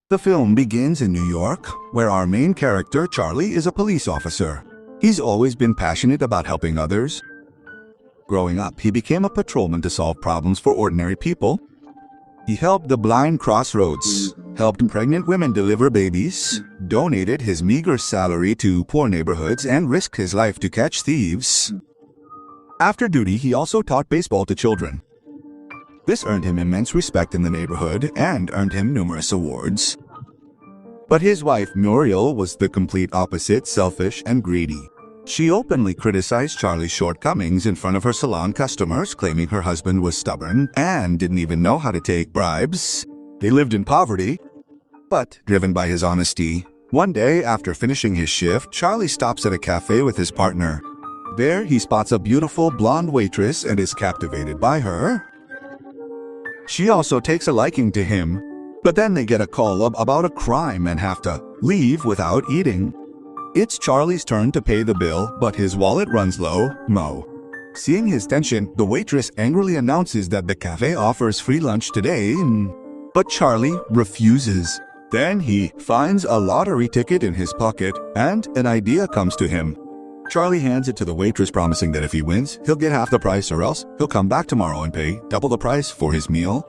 The film begins in New York, where our main character, Charlie, is a police officer. He's always been passionate about helping others. Growing up, he became a patrolman to solve problems for ordinary people. He helped the blind cross roads, helped pregnant women deliver babies, donated his meager salary to poor neighborhoods, and risked his life to catch thieves. After duty, he also taught baseball to children. This earned him immense respect in the neighborhood and earned him numerous awards. But his wife, Muriel, was the complete opposite, selfish and greedy. She openly criticized Charlie's shortcomings in front of her salon customers, claiming her husband was stubborn and didn't even know how to take bribes. They lived in poverty, but driven by his honesty. One day, after finishing his shift, Charlie stops at a cafe with his partner. There, he spots a beautiful blonde waitress and is captivated by her. She also takes a liking to him, but then they get a call about a crime and have to leave without eating. It's Charlie's turn to pay the bill, but his wallet runs low. Seeing his tension, the waitress angrily announces that the cafe offers free lunch today, but Charlie refuses. Then he finds a lottery ticket in his pocket, and an idea comes to him. Charlie hands it to the waitress, promising that if he wins, he'll get half the price, or else he'll come back tomorrow and pay double the price for his meal.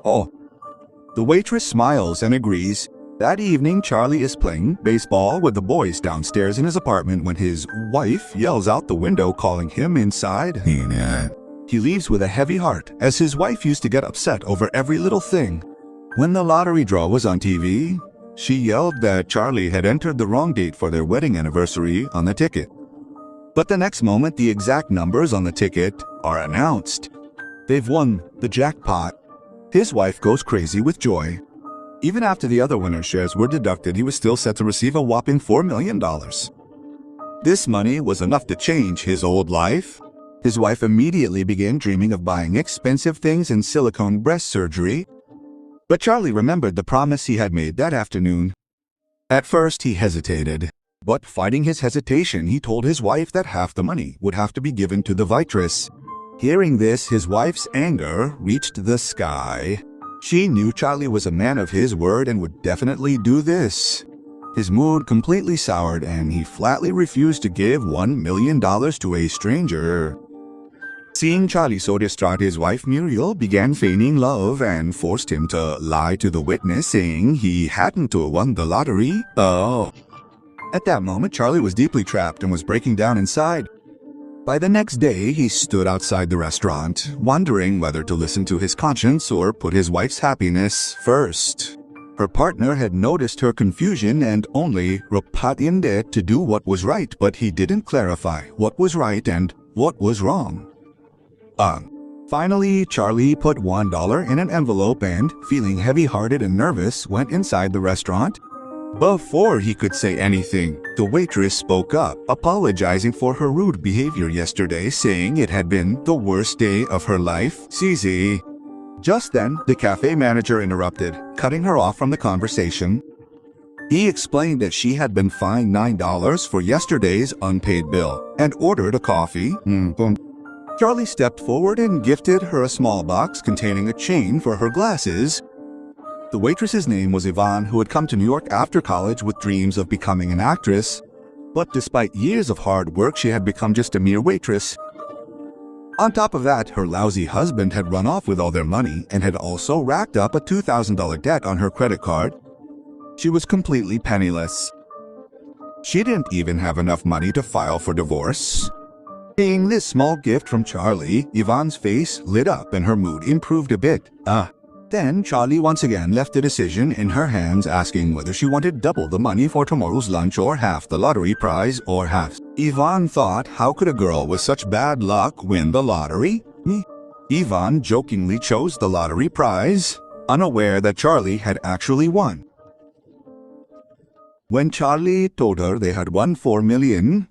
The waitress smiles and agrees. That evening, Charlie is playing baseball with the boys downstairs in his apartment when his wife yells out the window, calling him inside. He leaves with a heavy heart, as his wife used to get upset over every little thing. When the lottery draw was on TV, she yelled that Charlie had entered the wrong date for their wedding anniversary on the ticket. But the next moment, the exact numbers on the ticket are announced. They've won the jackpot. His wife goes crazy with joy. Even after the other winner's shares were deducted, he was still set to receive a whopping $4 million. This money was enough to change his old life. His wife immediately began dreaming of buying expensive things and silicone breast surgery. But Charlie remembered the promise he had made that afternoon. At first, he hesitated. But fighting his hesitation, he told his wife that half the money would have to be given to the waitress. Hearing this, his wife's anger reached the sky. She knew Charlie was a man of his word and would definitely do this. His mood completely soured, and he flatly refused to give $1 million to a stranger. Seeing Charlie so distraught, his wife Muriel began feigning love and forced him to lie to the witness, saying he hadn't won the lottery. At that moment, Charlie was deeply trapped and was breaking down inside. By the next day, he stood outside the restaurant, wondering whether to listen to his conscience or put his wife's happiness first. Her partner had noticed her confusion and only repented to do what was right, but he didn't clarify what was right and what was wrong. Finally, Charlie put $1 in an envelope and, feeling heavy-hearted and nervous, went inside the restaurant. Before he could say anything, the waitress spoke up, apologizing for her rude behavior yesterday, saying it had been the worst day of her life. CZ. Just then, the cafe manager interrupted, cutting her off from the conversation. He explained that she had been fined $9 for yesterday's unpaid bill and ordered a coffee. Charlie stepped forward and gifted her a small box containing a chain for her glasses. The waitress's name was Yvonne, who had come to New York after college with dreams of becoming an actress. But despite years of hard work, she had become just a mere waitress. On top of that, her lousy husband had run off with all their money and had also racked up a $2,000 debt on her credit card. She was completely penniless. She didn't even have enough money to file for divorce. Seeing this small gift from Charlie, Yvonne's face lit up and her mood improved a bit. Then Charlie once again left the decision in her hands, asking whether she wanted double the money for tomorrow's lunch or half the lottery prize or half. Yvonne thought, how could a girl with such bad luck win the lottery? Yvonne jokingly chose the lottery prize, unaware that Charlie had actually won. When Charlie told her they had won $4 million,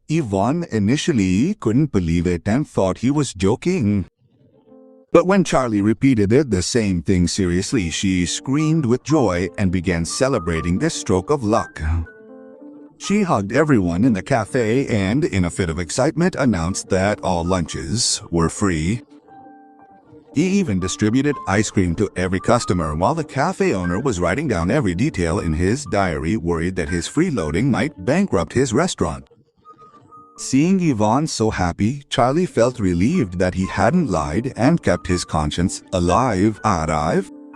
Yvonne initially couldn't believe it and thought he was joking. But when Charlie repeated the same thing seriously, she screamed with joy and began celebrating this stroke of luck. She hugged everyone in the cafe and, in a fit of excitement, announced that all lunches were free. He even distributed ice cream to every customer while the cafe owner was writing down every detail in his diary, worried that his freeloading might bankrupt his restaurant. Seeing Yvonne so happy, Charlie felt relieved that he hadn't lied and kept his conscience alive.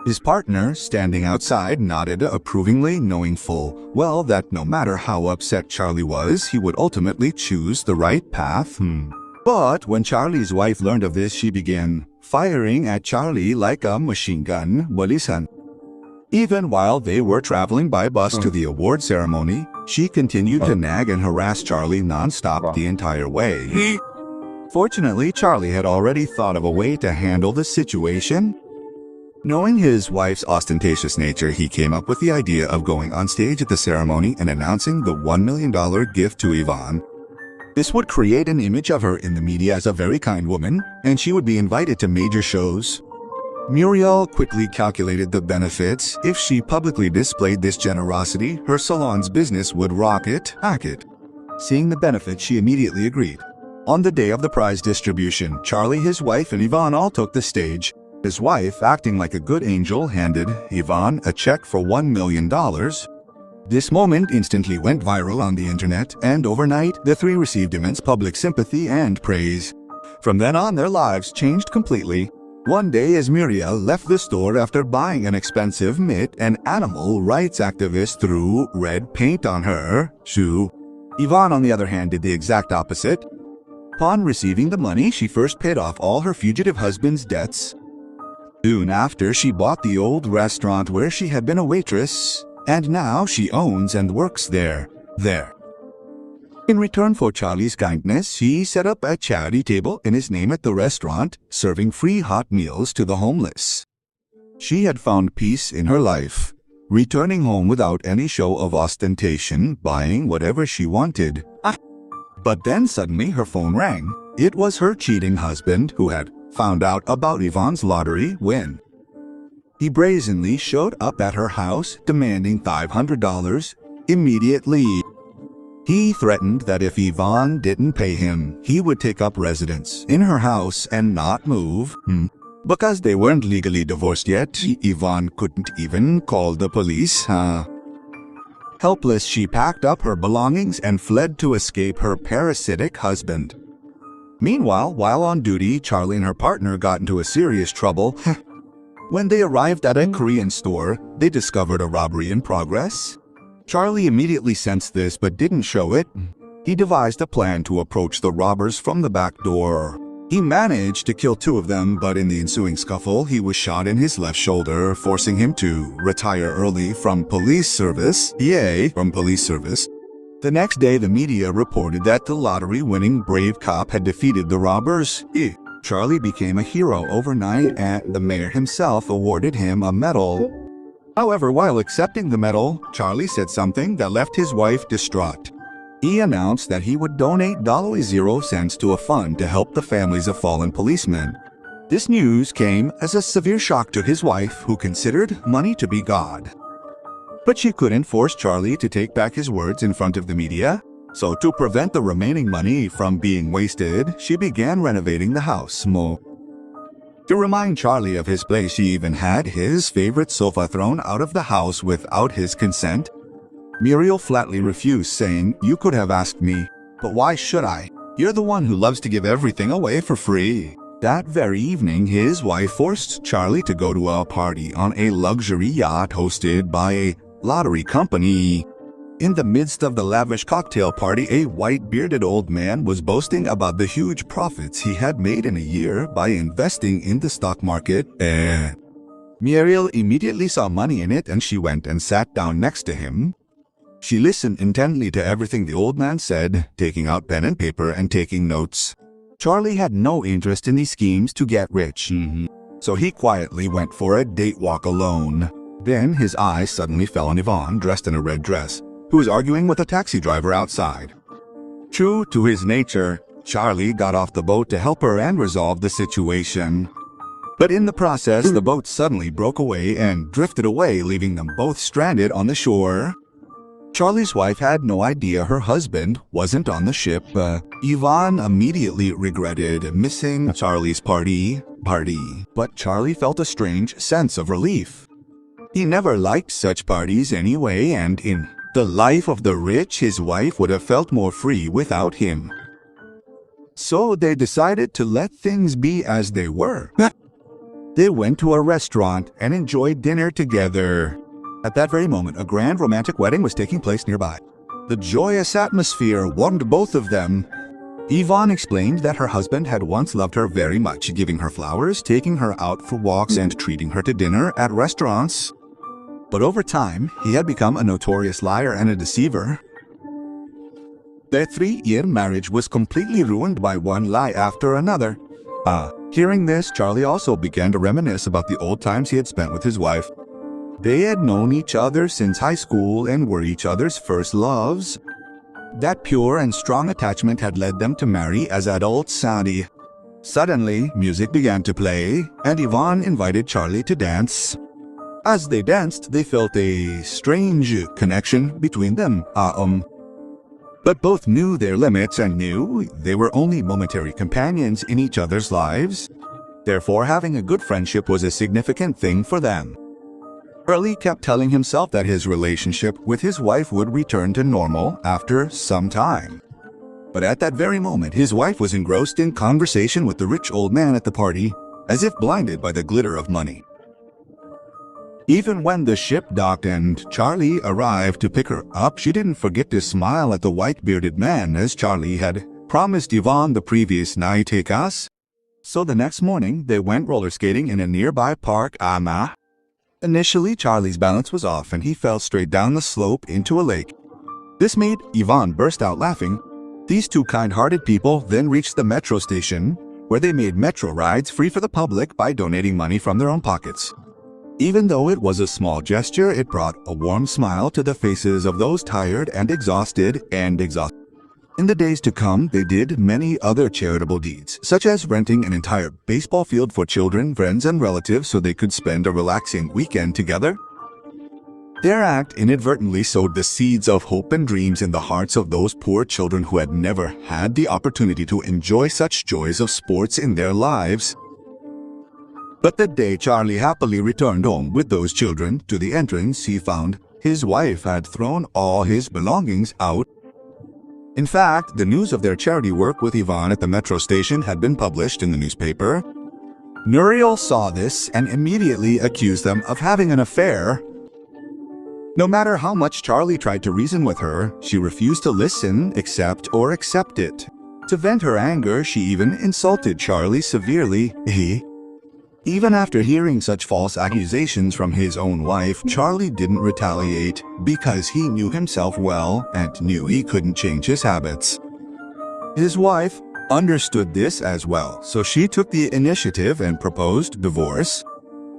His partner, standing outside, nodded approvingly, knowing full well that no matter how upset Charlie was, he would ultimately choose the right path. But when Charlie's wife learned of this, she began firing at Charlie like a machine gun. Wali-san. Even while they were traveling by bus to the award ceremony, she continued to nag and harass Charlie non-stop the entire way. Fortunately, Charlie had already thought of a way to handle the situation. Knowing his wife's ostentatious nature, he came up with the idea of going on stage at the ceremony and announcing the $1 million gift to Yvonne. This would create an image of her in the media as a very kind woman, and she would be invited to major shows. Muriel quickly calculated the benefits. If she publicly displayed this generosity, her salon's business would rocket. Seeing the benefits, she immediately agreed. On the day of the prize distribution, Charlie, his wife, and Yvonne all took the stage. His wife, acting like a good angel, handed Yvonne a check for $1 million. This moment instantly went viral on the internet, and overnight, the three received immense public sympathy and praise. From then on, their lives changed completely. One day, as Muriel left the store after buying an expensive mitt, an animal rights activist threw red paint on her shoe. Yvonne, on the other hand, did the exact opposite. Upon receiving the money, she first paid off all her fugitive husband's debts. Soon after, she bought the old restaurant where she had been a waitress, and now she owns and works there. In return for Charlie's kindness, she set up a charity table in his name at the restaurant, serving free hot meals to the homeless. She had found peace in her life, returning home without any show of ostentation, buying whatever she wanted. But then suddenly her phone rang. It was her cheating husband who had found out about Yvonne's lottery win. He brazenly showed up at her house, demanding $500 immediately. He threatened that if Yvonne didn't pay him, he would take up residence in her house and not move. Because they weren't legally divorced yet, Yvonne couldn't even call the police. Helpless, she packed up her belongings and fled to escape her parasitic husband. Meanwhile, while on duty, Charlie and her partner got into a serious trouble. When they arrived at a Korean store, they discovered a robbery in progress. Charlie immediately sensed this but didn't show it. He devised a plan to approach the robbers from the back door. He managed to kill 2 of them, but in the ensuing scuffle, he was shot in his left shoulder, forcing him to retire early from police service. The next day, the media reported that the lottery-winning brave cop had defeated the robbers. Charlie became a hero overnight, and the mayor himself awarded him a medal. However, while accepting the medal, Charlie said something that left his wife distraught. He announced that he would donate $0 to a fund to help the families of fallen policemen. This news came as a severe shock to his wife, who considered money to be God. But she couldn't force Charlie to take back his words in front of the media. So to prevent the remaining money from being wasted, she began renovating the house more. To remind Charlie of his place, she even had his favorite sofa thrown out of the house without his consent. Muriel flatly refused, saying, "You could have asked me, but why should I? You're the one who loves to give everything away for free." That very evening, his wife forced Charlie to go to a party on a luxury yacht hosted by a lottery company. In the midst of the lavish cocktail party, a white-bearded old man was boasting about the huge profits he had made in a year by investing in the stock market. Muriel immediately saw money in it, and she went and sat down next to him. She listened intently to everything the old man said, taking out pen and paper and taking notes. Charlie had no interest in these schemes to get rich, so he quietly went for a date walk alone. Then his eyes suddenly fell on Yvonne, dressed in a red dress, who was arguing with a taxi driver outside. True to his nature, Charlie got off the boat to help her and resolve the situation. But in the process, the boat suddenly broke away and drifted away, leaving them both stranded on the shore. Charlie's wife had no idea her husband wasn't on the ship. Yvonne immediately regretted missing Charlie's party, party, but Charlie felt a strange sense of relief. He never liked such parties anyway, and in the life of the rich, his wife would have felt more free without him. So they decided to let things be as they were. They went to a restaurant and enjoyed dinner together. At that very moment, a grand romantic wedding was taking place nearby. The joyous atmosphere warmed both of them. Yvonne explained that her husband had once loved her very much, giving her flowers, taking her out for walks, and treating her to dinner at restaurants. But over time, he had become a notorious liar and a deceiver. Their 3-year marriage was completely ruined by one lie after another. Hearing this, Charlie also began to reminisce about the old times he had spent with his wife. They had known each other since high school and were each other's first loves. That pure and strong attachment had led them to marry as adults. Suddenly, music began to play, and Yvonne invited Charlie to dance. As they danced, they felt a strange connection between them. But both knew their limits and knew they were only momentary companions in each other's lives. Therefore, having a good friendship was a significant thing for them. Charlie kept telling himself that his relationship with his wife would return to normal after some time. But at that very moment, his wife was engrossed in conversation with the rich old man at the party, as if blinded by the glitter of money. Even when the ship docked and Charlie arrived to pick her up, she didn't forget to smile at the white-bearded man, as Charlie had promised Yvonne the previous night. So the next morning, they went roller skating in a nearby park. Initially, Charlie's balance was off and he fell straight down the slope into a lake. This made Yvonne burst out laughing. These two kind-hearted people then reached the metro station, where they made metro rides free for the public by donating money from their own pockets. Even though it was a small gesture, it brought a warm smile to the faces of those tired and exhausted. In the days to come, they did many other charitable deeds, such as renting an entire baseball field for children, friends, and relatives so they could spend a relaxing weekend together. Their act inadvertently sowed the seeds of hope and dreams in the hearts of those poor children who had never had the opportunity to enjoy such joys of sports in their lives. But the day Charlie happily returned home with those children to the entrance, he found his wife had thrown all his belongings out. In fact, the news of their charity work with Yvonne at the metro station had been published in the newspaper. Muriel saw this and immediately accused them of having an affair. No matter how much Charlie tried to reason with her, she refused to listen, accept it. To vent her anger, she even insulted Charlie severely. Even after hearing such false accusations from his own wife, Charlie didn't retaliate because he knew himself well and knew he couldn't change his habits. His wife understood this as well, so she took the initiative and proposed divorce.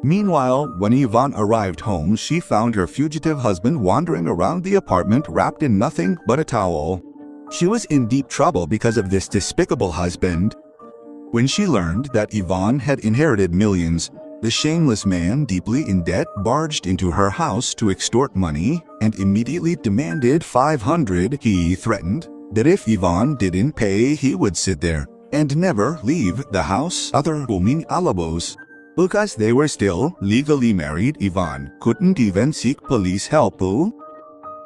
Meanwhile, when Yvonne arrived home, she found her fugitive husband wandering around the apartment wrapped in nothing but a towel. She was in deep trouble because of this despicable husband. When she learned that Yvonne had inherited millions, the shameless man, deeply in debt, barged into her house to extort money and immediately demanded 500. He threatened that if Yvonne didn't pay, he would sit there and never leave the house. Other women alabos. Because they were still legally married, Yvonne couldn't even seek police help.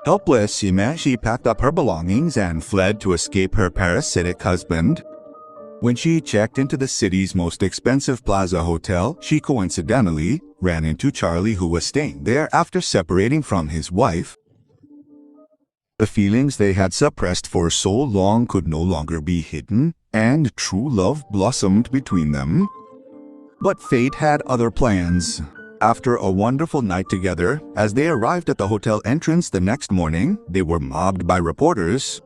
Helpless, she packed up her belongings and fled to escape her parasitic husband. When she checked into the city's most expensive plaza hotel, she coincidentally ran into Charlie, who was staying there after separating from his wife. The feelings they had suppressed for so long could no longer be hidden, and true love blossomed between them. But fate had other plans. After a wonderful night together, as they arrived at the hotel entrance the next morning, they were mobbed by reporters.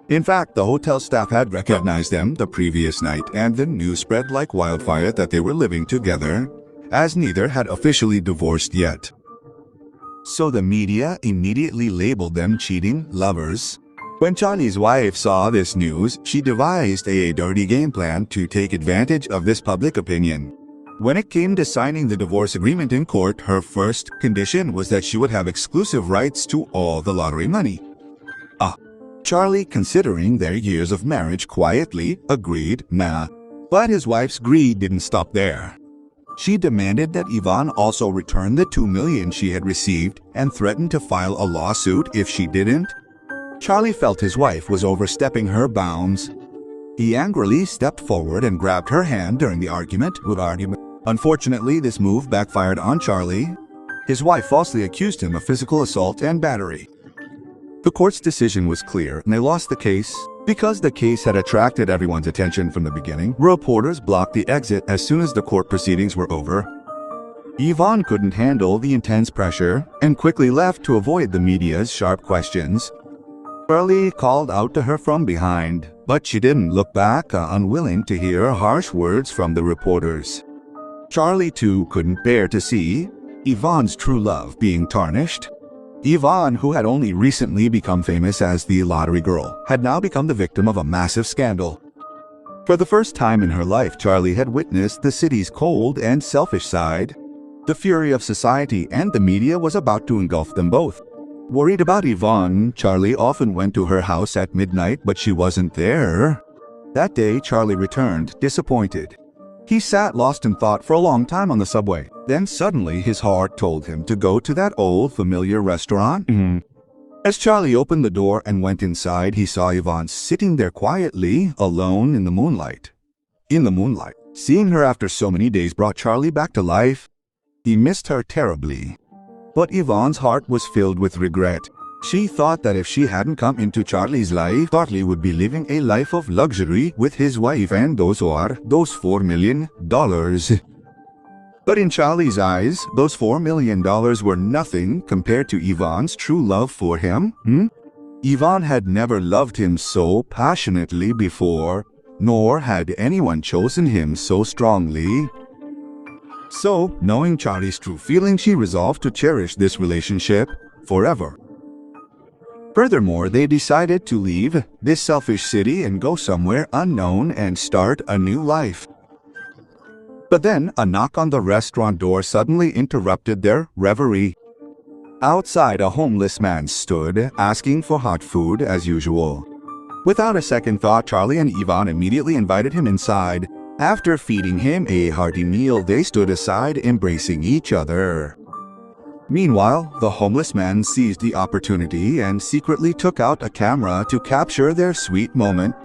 In fact, the hotel staff had recognized them the previous night, and the news spread like wildfire that they were living together, as neither had officially divorced yet. So the media immediately labeled them cheating lovers. When Charlie's wife saw this news, she devised a dirty game plan to take advantage of this public opinion. When it came to signing the divorce agreement in court, her first condition was that she would have exclusive rights to all the lottery money. Charlie, considering their years of marriage, quietly agreed. But his wife's greed didn't stop there. She demanded that Ivan also return the $2 million she had received and threatened to file a lawsuit if she didn't. Charlie felt his wife was overstepping her bounds. He angrily stepped forward and grabbed her hand during the argument. Unfortunately, this move backfired on Charlie. His wife falsely accused him of physical assault and battery. The court's decision was clear, and they lost the case. Because the case had attracted everyone's attention from the beginning, reporters blocked the exit as soon as the court proceedings were over. Ivan couldn't handle the intense pressure and quickly left to avoid the media's sharp questions. Charlie called out to her from behind, but she didn't look back, unwilling to hear harsh words from the reporters. Charlie, too, couldn't bear to see Ivan's true love being tarnished. Ivan, who had only recently become famous as the lottery girl, had now become the victim of a massive scandal. For the first time in her life, Charlie had witnessed the city's cold and selfish side. The fury of society and the media was about to engulf them both. Worried about Ivan, Charlie often went to her house at midnight, but she wasn't there. That day, Charlie returned, disappointed. He sat lost in thought for a long time on the subway. Then suddenly his heart told him to go to that old familiar restaurant. As Charlie opened the door and went inside, he saw Ivan sitting there quietly, alone in the moonlight. Seeing her after so many days brought Charlie back to life. He missed her terribly. But Ivan's heart was filled with regret. She thought that if she hadn't come into Charlie's life, Charlie would be living a life of luxury with his wife and those $4 million. But in Charlie's eyes, those $4 million were nothing compared to Ivan's true love for him. Ivan had never loved him so passionately before, nor had anyone chosen him so strongly. So, knowing Charlie's true feelings, she resolved to cherish this relationship forever. Furthermore, they decided to leave this selfish city and go somewhere unknown and start a new life. But then, a knock on the restaurant door suddenly interrupted their reverie. Outside, a homeless man stood, asking for hot food as usual. Without a second thought, Charlie and Ivan immediately invited him inside. After feeding him a hearty meal, they stood aside, embracing each other. Meanwhile, the homeless man seized the opportunity and secretly took out a camera to capture their sweet moment.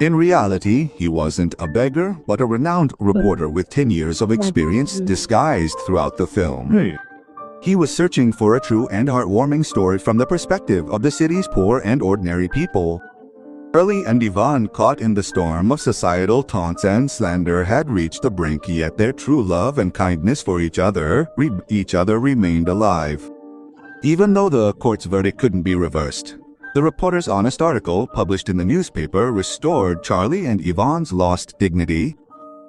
In reality, he wasn't a beggar, but a renowned reporter with 10 years of experience disguised throughout the film. He was searching for a true and heartwarming story from the perspective of the city's poor and ordinary people. Charlie and Ivan, caught in the storm of societal taunts and slander, had reached the brink, yet their true love and kindness for each other remained alive. Even though the court's verdict couldn't be reversed, the reporter's honest article published in the newspaper restored Charlie and Ivan's lost dignity.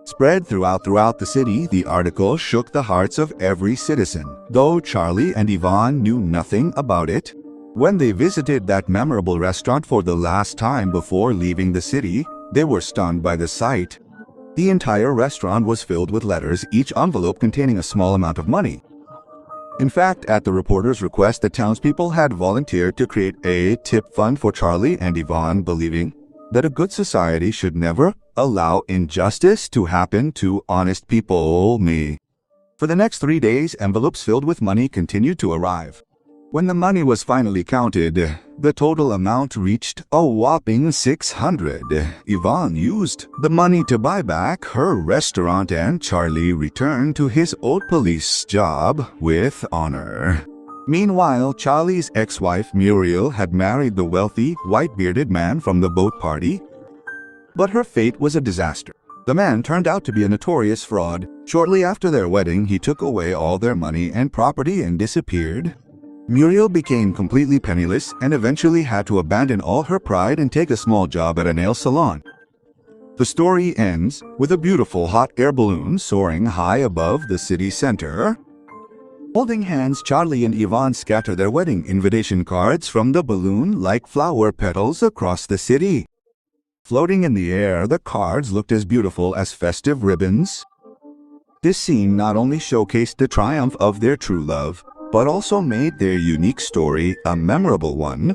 Spread throughout the city, the article shook the hearts of every citizen, though Charlie and Ivan knew nothing about it. When they visited that memorable restaurant for the last time before leaving the city, they were stunned by the sight. The entire restaurant was filled with letters, each envelope containing a small amount of money. In fact, at the reporter's request, the townspeople had volunteered to create a tip fund for Charlie and Ivan, believing that a good society should never allow injustice to happen to honest people. For the next 3 days, envelopes filled with money continued to arrive. When the money was finally counted, the total amount reached a whopping $600. Ivan used the money to buy back her restaurant, and Charlie returned to his old police job with honor. Meanwhile, Charlie's ex-wife Muriel had married the wealthy, white-bearded man from the boat party. But her fate was a disaster. The man turned out to be a notorious fraud. Shortly after their wedding, he took away all their money and property and disappeared. Muriel became completely penniless and eventually had to abandon all her pride and take a small job at a nail salon. The story ends with a beautiful hot air balloon soaring high above the city center. Holding hands, Charlie and Ivan scatter their wedding invitation cards from the balloon like flower petals across the city. Floating in the air, the cards looked as beautiful as festive ribbons. This scene not only showcased the triumph of their true love, but also made their unique story a memorable one.